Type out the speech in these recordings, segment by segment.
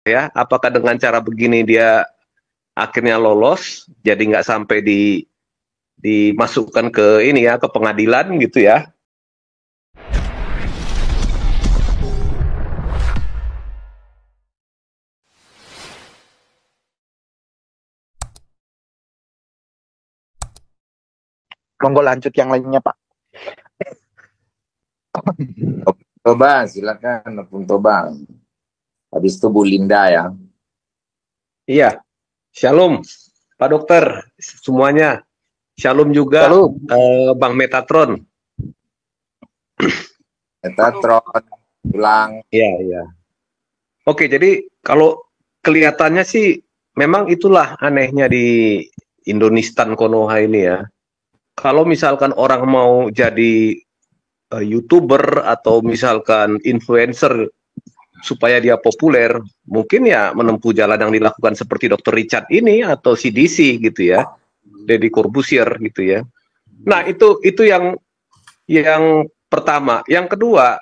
ya, apakah dengan cara begini dia akhirnya lolos, jadi nggak sampai dimasukkan ke ini ya, ke pengadilan gitu ya. Monggo lanjut yang lainnya, Pak. Toba, silakan Opung Toba. Habis itu Bu Linda ya. Iya, shalom Pak Dokter semuanya. Shalom juga Shalom. Bang Metatron. Metatron, pulang. Iya, iya. Oke, jadi kalau kelihatannya sih memang itulah anehnya di Indonesia Konoha ini ya. Kalau misalkan orang mau jadi YouTuber atau misalkan influencer supaya dia populer, mungkin ya menempuh jalan yang dilakukan seperti Dr. Richard ini atau CDC gitu ya, Deddy Corbuzier gitu ya. Nah itu yang pertama. Yang kedua,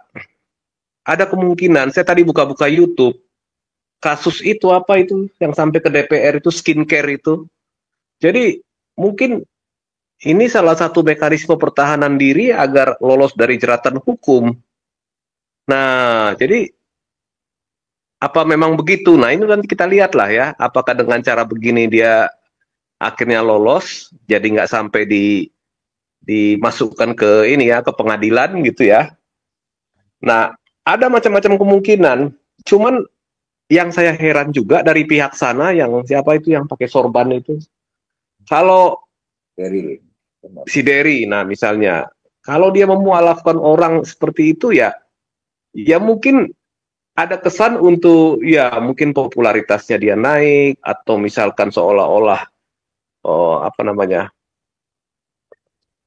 ada kemungkinan saya tadi buka-buka YouTube, kasus itu apa itu yang sampai ke DPR itu skincare itu. Jadi mungkin ini salah satu mekanisme pertahanan diri agar lolos dari jeratan hukum. Nah, jadi apa memang begitu? Nah, ini nanti kita lihat lah ya, apakah dengan cara begini dia akhirnya lolos, jadi nggak sampai dimasukkan ke ini ya, ke pengadilan gitu ya. Nah, ada macam-macam kemungkinan. Cuman yang saya heran juga dari pihak sana, yang siapa itu yang pakai sorban itu, kalau si Derry, nah misalnya, kalau dia memualafkan orang seperti itu ya, ya mungkin ada kesan untuk ya mungkin popularitasnya dia naik atau misalkan seolah-olah apa namanya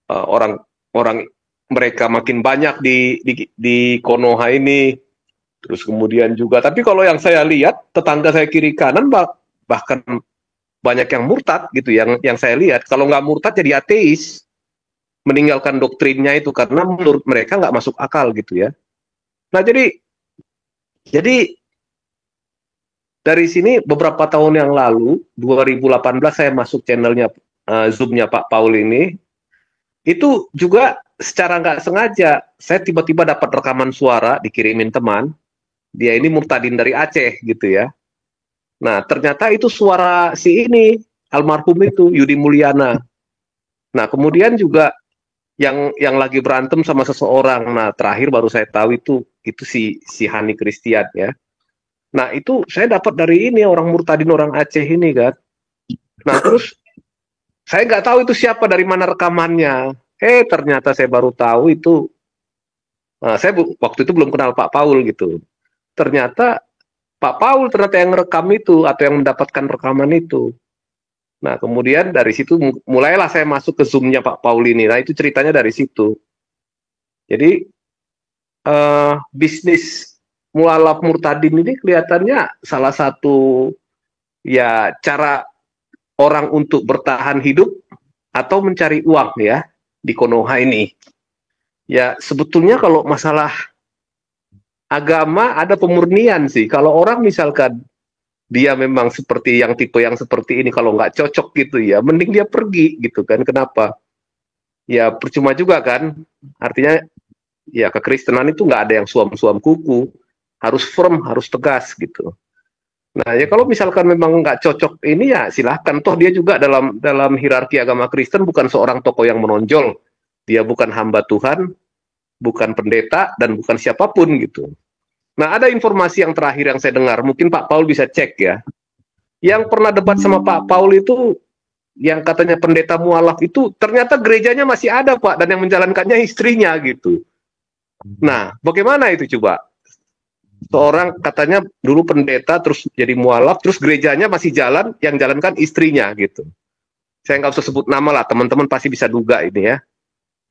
orang mereka makin banyak di Konoha ini, terus kemudian juga tapi kalau yang saya lihat tetangga saya kiri kanan bahkan banyak yang murtad gitu yang saya lihat. Kalau nggak murtad jadi ateis, meninggalkan doktrinnya itu karena menurut mereka nggak masuk akal gitu ya. Nah jadi dari sini beberapa tahun yang lalu, 2018 saya masuk channelnya Zoom-nya Pak Paul ini, itu juga secara nggak sengaja, saya tiba-tiba dapat rekaman suara dikirimin teman, dia ini murtadin dari Aceh gitu ya. Nah ternyata itu suara si ini, almarhum itu, Yudi Mulyana. Nah kemudian juga yang lagi berantem sama seseorang, nah terakhir baru saya tahu itu si Hani Christian ya. Nah itu saya dapat dari ini orang murtadin orang Aceh ini kan. Nah terus saya nggak tahu itu siapa dari mana rekamannya. Ternyata saya baru tahu itu. Saya waktu itu belum kenal Pak Paul gitu. Ternyata Pak Paul ternyata yang rekam itu atau yang mendapatkan rekaman itu. Nah kemudian dari situ mulailah saya masuk ke Zoom-nya Pak Paul ini. Nah itu ceritanya dari situ. Jadi bisnis mualaf murtadin ini kelihatannya salah satu ya cara orang untuk bertahan hidup atau mencari uang ya di Konoha ini. Ya sebetulnya kalau masalah agama ada pemurnian sih. Kalau orang misalkan dia memang seperti yang tipe yang seperti ini, kalau nggak cocok gitu ya, mending dia pergi gitu kan. Kenapa? Ya percuma juga kan. Artinya ya kekristenan itu nggak ada yang suam-suam kuku. Harus firm, harus tegas gitu. Nah ya kalau misalkan memang nggak cocok ini ya silahkan. Toh dia juga dalam hierarki agama Kristen bukan seorang tokoh yang menonjol. Dia bukan hamba Tuhan, bukan pendeta, dan bukan siapapun gitu. Nah ada informasi yang terakhir yang saya dengar, mungkin Pak Paul bisa cek ya. Yang pernah debat sama Pak Paul itu, yang katanya pendeta mualaf itu, ternyata gerejanya masih ada Pak, dan yang menjalankannya istrinya gitu. Nah bagaimana itu coba? Seorang katanya dulu pendeta, terus jadi mualaf, terus gerejanya masih jalan, yang jalankan istrinya gitu. Saya nggak usah sebut nama lah, teman-teman pasti bisa duga ini ya.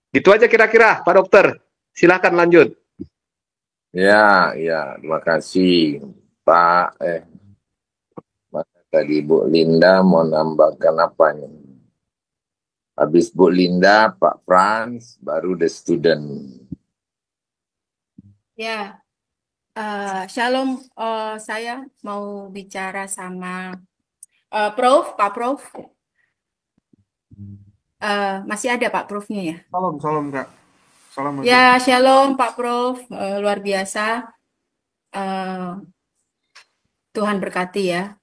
Itu aja kira-kira, Pak Dokter. Silahkan lanjut. Ya, terima kasih Pak. Tadi Bu Linda mau nambahkan apa nih? Habis Bu Linda, Pak Franz, baru the student. Ya, Shalom, saya mau bicara sama Prof, Pak Prof. Masih ada Pak Profnya ya? Salam, salam Kak. Salam Ibu. Ya, Shalom Pak Prof. Luar biasa. Eh, Tuhan berkati ya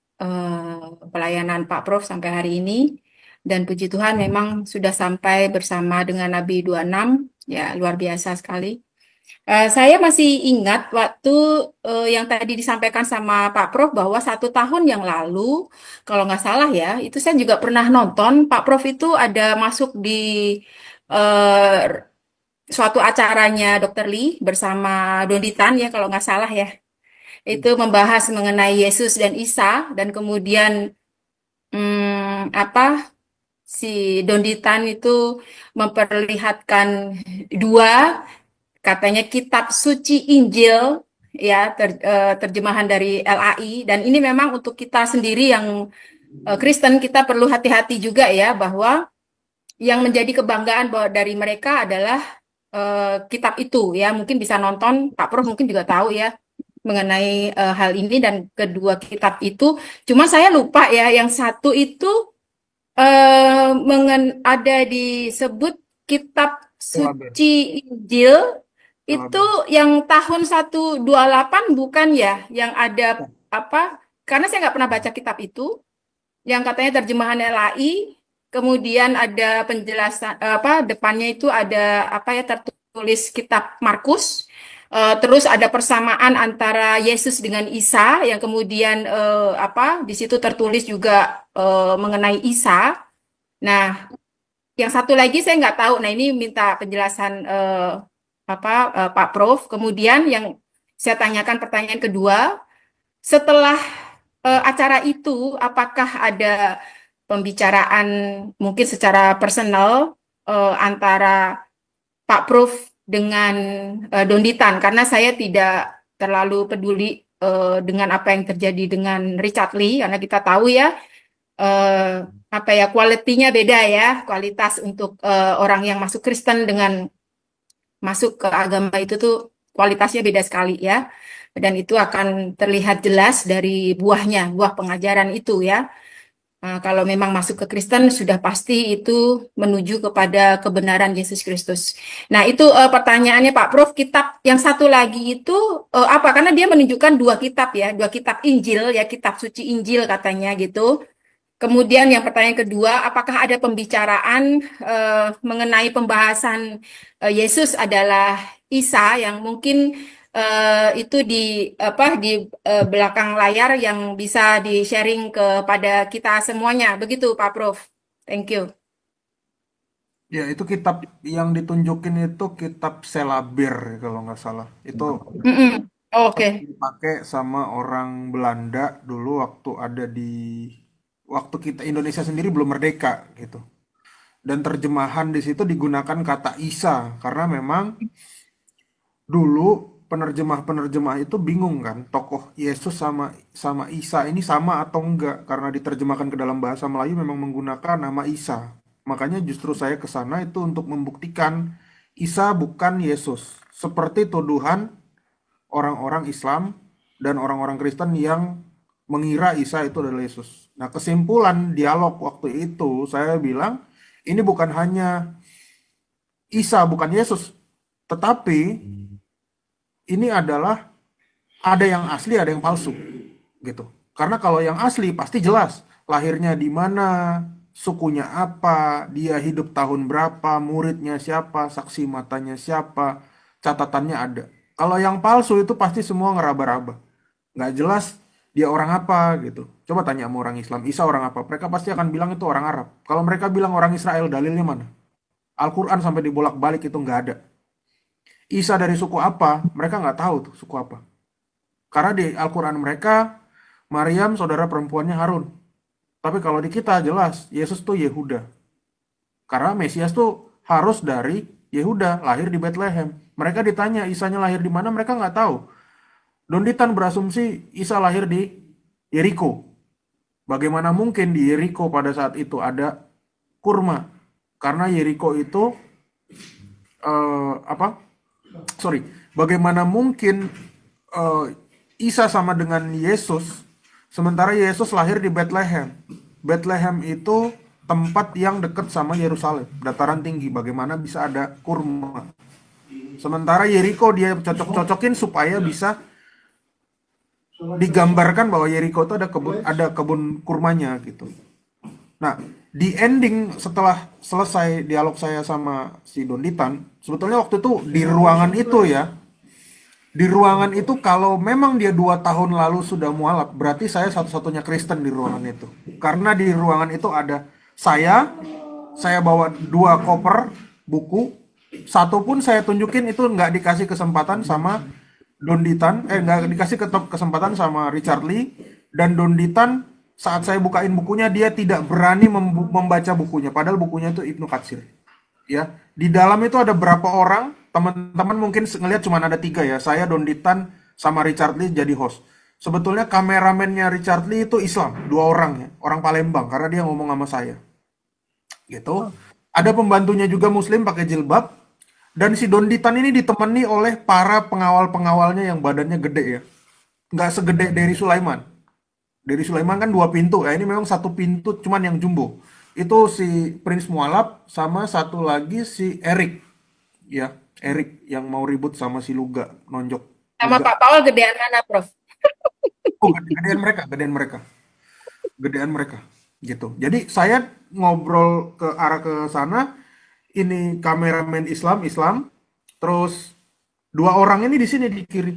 pelayanan Pak Prof sampai hari ini. Dan puji Tuhan memang sudah sampai bersama dengan Nabi 26. Ya, luar biasa sekali. Saya masih ingat waktu yang tadi disampaikan sama Pak Prof bahwa 1 tahun yang lalu, kalau nggak salah ya, itu saya juga pernah nonton Pak Prof itu ada masuk di eh, suatu acaranya Dr. Lee bersama Donitan ya, kalau nggak salah ya. Itu membahas mengenai Yesus dan Isa dan kemudian si Donitan itu memperlihatkan dua katanya kitab suci Injil ya terjemahan dari LAI dan ini memang untuk kita sendiri yang Kristen kita perlu hati-hati juga ya bahwa yang menjadi kebanggaan bahwa dari mereka adalah kitab itu ya mungkin bisa nonton Pak Prof mungkin juga tahu ya mengenai hal ini dan kedua kitab itu cuma saya lupa ya yang satu itu ada disebut kitab Selaber. suci Injil itu Selaber. yang tahun 128 bukan ya? Yang ada apa? Karena saya nggak pernah baca kitab itu. Yang katanya terjemahan LAI. Kemudian ada penjelasan depannya itu ada tertulis kitab Markus. Terus ada persamaan antara Yesus dengan Isa yang kemudian di situ tertulis juga mengenai Isa. Nah, yang satu lagi saya nggak tahu. Nah, ini minta penjelasan Pak Prof. Kemudian yang saya tanyakan pertanyaan kedua, setelah acara itu, apakah ada pembicaraan mungkin secara personal antara Pak Prof dengan Donitan? Karena saya tidak terlalu peduli dengan apa yang terjadi dengan Richard Lee, karena kita tahu ya kualitinya beda ya, kualitas untuk orang yang masuk Kristen dengan masuk ke agama itu tuh kualitasnya beda sekali ya. Dan itu akan terlihat jelas dari buahnya, buah pengajaran itu ya. Kalau memang masuk ke Kristen sudah pasti itu menuju kepada kebenaran Yesus Kristus. Nah itu pertanyaannya Pak Prof, kitab yang satu lagi itu apa? Karena dia menunjukkan dua kitab ya, dua kitab Injil ya, kitab suci Injil katanya gitu. Kemudian yang pertanyaan kedua, apakah ada pembicaraan mengenai pembahasan Yesus adalah Isa yang mungkin itu di belakang layar yang bisa di-sharing kepada kita semuanya. Begitu Pak Prof. Thank you. Ya, itu kitab yang ditunjukin itu kitab Selaber kalau nggak salah. Itu Oke. dipakai sama orang Belanda dulu waktu kita Indonesia sendiri belum merdeka gitu. Dan terjemahan di situ digunakan kata Isa karena memang dulu penerjemah-penerjemah itu bingung kan tokoh Yesus sama Isa ini sama atau enggak karena diterjemahkan ke dalam bahasa Melayu memang menggunakan nama Isa. Makanya justru saya ke sana itu untuk membuktikan Isa bukan Yesus. Seperti tuduhan orang-orang Islam dan orang-orang Kristen yang mengira Isa itu adalah Yesus. Nah, kesimpulan dialog waktu itu saya bilang ini bukan hanya Isa bukan Yesus, tetapi ini adalah ada yang asli, ada yang palsu, gitu. Karena kalau yang asli pasti jelas lahirnya di mana, sukunya apa, dia hidup tahun berapa, muridnya siapa, saksi matanya siapa, catatannya ada. Kalau yang palsu itu pasti semua ngeraba-raba, nggak jelas dia orang apa gitu. Coba tanya sama orang Islam, Isa orang apa? Mereka pasti akan bilang itu orang Arab. Kalau mereka bilang orang Israel, dalilnya mana? Al-Quran sampai dibolak-balik itu nggak ada. Isa dari suku apa? Mereka nggak tahu tuh suku apa. Karena di Al-Quran mereka, Maryam saudara perempuannya Harun. Tapi kalau di kita jelas, Yesus tuh Yehuda. Karena Mesias tuh harus dari Yehuda, lahir di Bethlehem. Mereka ditanya Isanya lahir di mana, mereka nggak tahu. Donitan berasumsi Isa lahir di Yeriko. Bagaimana mungkin di Yeriko pada saat itu ada kurma? Karena Yeriko itu bagaimana mungkin eh, Isa sama dengan Yesus, sementara Yesus lahir di Bethlehem. Bethlehem itu tempat yang dekat sama Yerusalem, dataran tinggi. Bagaimana bisa ada kurma? Sementara Yeriko dia cocok-cocokin supaya bisa digambarkan bahwa Yeriko itu ada kebun kurmanya gitu. Nah, di ending setelah selesai dialog saya sama si Donditan, sebetulnya waktu itu di ruangan itu ya, di ruangan itu kalau memang dia 2 tahun lalu sudah mualaf, berarti saya satu-satunya Kristen di ruangan itu. Karena di ruangan itu ada saya bawa 2 koper buku, satu pun saya tunjukin itu nggak dikasih kesempatan sama Donditan, nggak dikasih kesempatan sama Richard Lee, dan Donditan saat saya bukain bukunya dia tidak berani membaca bukunya, padahal bukunya itu Ibnu Katsir. Ya, di dalam itu ada berapa orang, teman-teman mungkin ngelihat cuma ada 3 ya, saya, Donditan, sama Richard Lee jadi host. Sebetulnya kameramennya Richard Lee itu Islam, 2 orang ya, orang Palembang, karena dia ngomong sama saya. Gitu. Ada pembantunya juga Muslim pakai jilbab, dan si Donditan ini ditemani oleh para pengawal-pengawalnya yang badannya gede ya. Nggak segede Dery Sulaiman. Dery Sulaiman kan 2 pintu, ya ini memang 1 pintu cuman yang jumbo. Itu si Prince Mualaf sama satu lagi si Eric. Ya, Eric yang mau ribut sama si Luga, nonjok. Sama Luga. Pak Paul gedean mana, Prof? Oh, gedean mereka. Gitu. Jadi saya ngobrol ke arah ke sana, ini kameramen Islam, terus 2 orang ini di sini di kiri.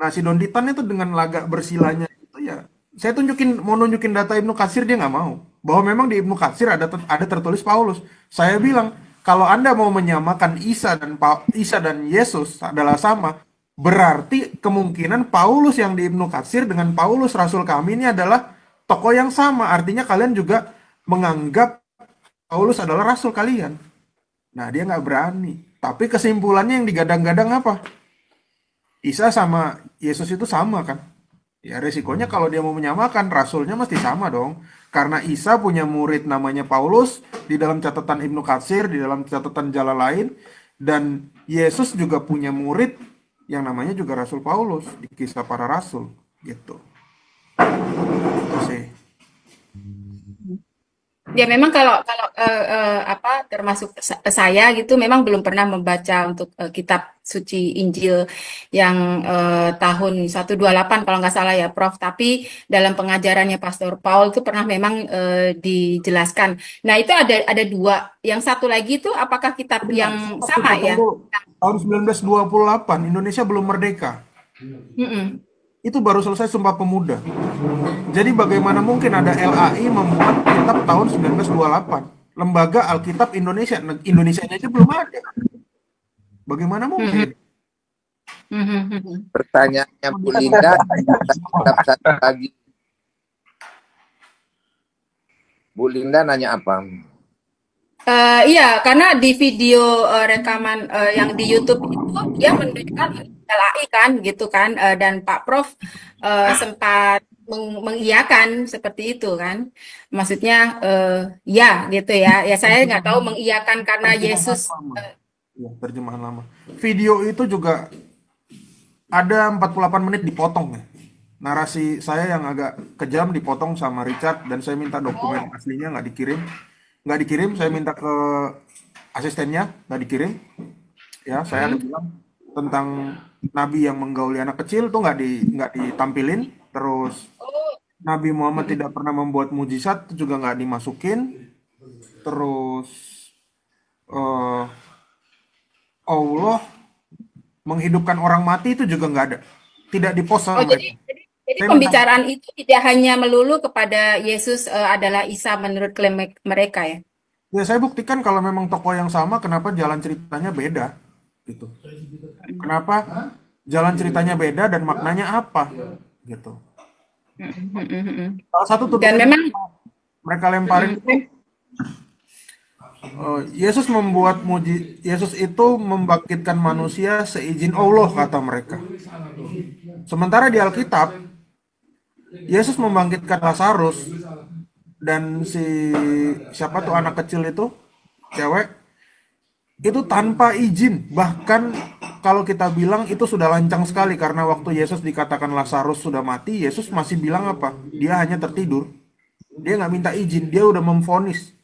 Nah, si Donditan itu dengan lagak bersilanya itu ya, saya mau nunjukin data Ibnu Katsir, dia nggak mau. Bahwa memang di Ibnu Katsir ada tertulis Paulus. Saya bilang, kalau Anda mau menyamakan Isa dan Yesus adalah sama, berarti kemungkinan Paulus yang di Ibnu Katsir dengan Paulus Rasul kami ini adalah tokoh yang sama. Artinya kalian juga menganggap Paulus adalah Rasul kalian. Nah, dia nggak berani. Tapi kesimpulannya yang digadang-gadang apa? Isa sama Yesus itu sama kan? Ya, resikonya kalau dia mau menyamakan, rasulnya mesti sama dong. Karena Isa punya murid namanya Paulus, di dalam catatan Ibnu Katsir, di dalam catatan Jalalain, dan Yesus juga punya murid yang namanya juga Rasul Paulus, di Kisah Para Rasul, gitu. Itu sih. Ya memang kalau termasuk saya gitu memang belum pernah membaca untuk kitab suci Injil yang tahun 128 kalau nggak salah ya Prof. Tapi dalam pengajarannya Pastor Paul itu pernah memang dijelaskan. Nah itu ada 2. Yang satu lagi itu apakah kitab yang sama ya? Tahun 1928 Indonesia belum merdeka. Itu baru selesai Sumpah Pemuda. Jadi bagaimana mungkin ada LAI membuat kitab tahun 1928? Lembaga Alkitab Indonesia. Indonesianya aja belum ada. Bagaimana mungkin? Pertanyaannya Bu Linda, satu lagi. Bu Linda nanya apa? Iya, karena di video rekaman yang di YouTube itu dia menunjukkan LAI kan, gitu kan, dan Pak Prof sempat mengiyakan seperti itu kan, maksudnya ya gitu ya, saya nggak tahu mengiyakan karena Yesus. Ya, terjemahan lama. Video itu juga ada 48 menit dipotong ya. Narasi saya yang agak kejam dipotong sama Richard dan saya minta dokumen aslinya nggak dikirim, saya minta ke asistennya, nggak dikirim. Ya, saya ada bilang tentang Nabi yang menggauli anak kecil tuh nggak ditampilin. Terus Nabi Muhammad tidak pernah membuat mujizat itu juga nggak dimasukin. Terus Allah menghidupkan orang mati itu juga nggak ada, tidak dipost sama mereka. Jadi pembicaraan itu tidak hanya melulu kepada Yesus adalah Isa menurut klaim mereka ya? Ya saya buktikan kalau memang tokoh yang sama, kenapa jalan ceritanya beda, gitu. Kenapa jalan ceritanya beda dan maknanya apa, gitu. Salah satu tuduhan dan memang mereka lemparin itu, Yesus itu membangkitkan manusia seizin Allah kata mereka. Sementara di Alkitab Yesus membangkitkan Lazarus dan siapa tuh anak kecil itu, cewek, itu tanpa izin. Bahkan kalau kita bilang itu sudah lancang sekali karena waktu Yesus dikatakan Lazarus sudah mati, Yesus masih bilang apa? Dia hanya tertidur. Dia nggak minta izin, dia udah memvonis.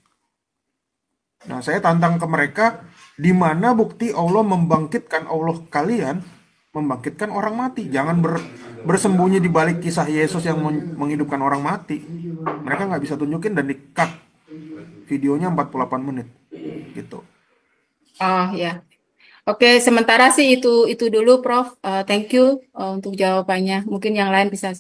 Nah, saya tantang ke mereka, di mana bukti Allah membangkitkan Allah kalian, membangkitkan orang mati. Jangan bersembunyi di balik kisah Yesus yang menghidupkan orang mati. Mereka nggak bisa tunjukin dan di-cut videonya 48 menit. Gitu. Oh ya. Oke, sementara sih itu dulu Prof. Thank you untuk jawabannya. Mungkin yang lain bisa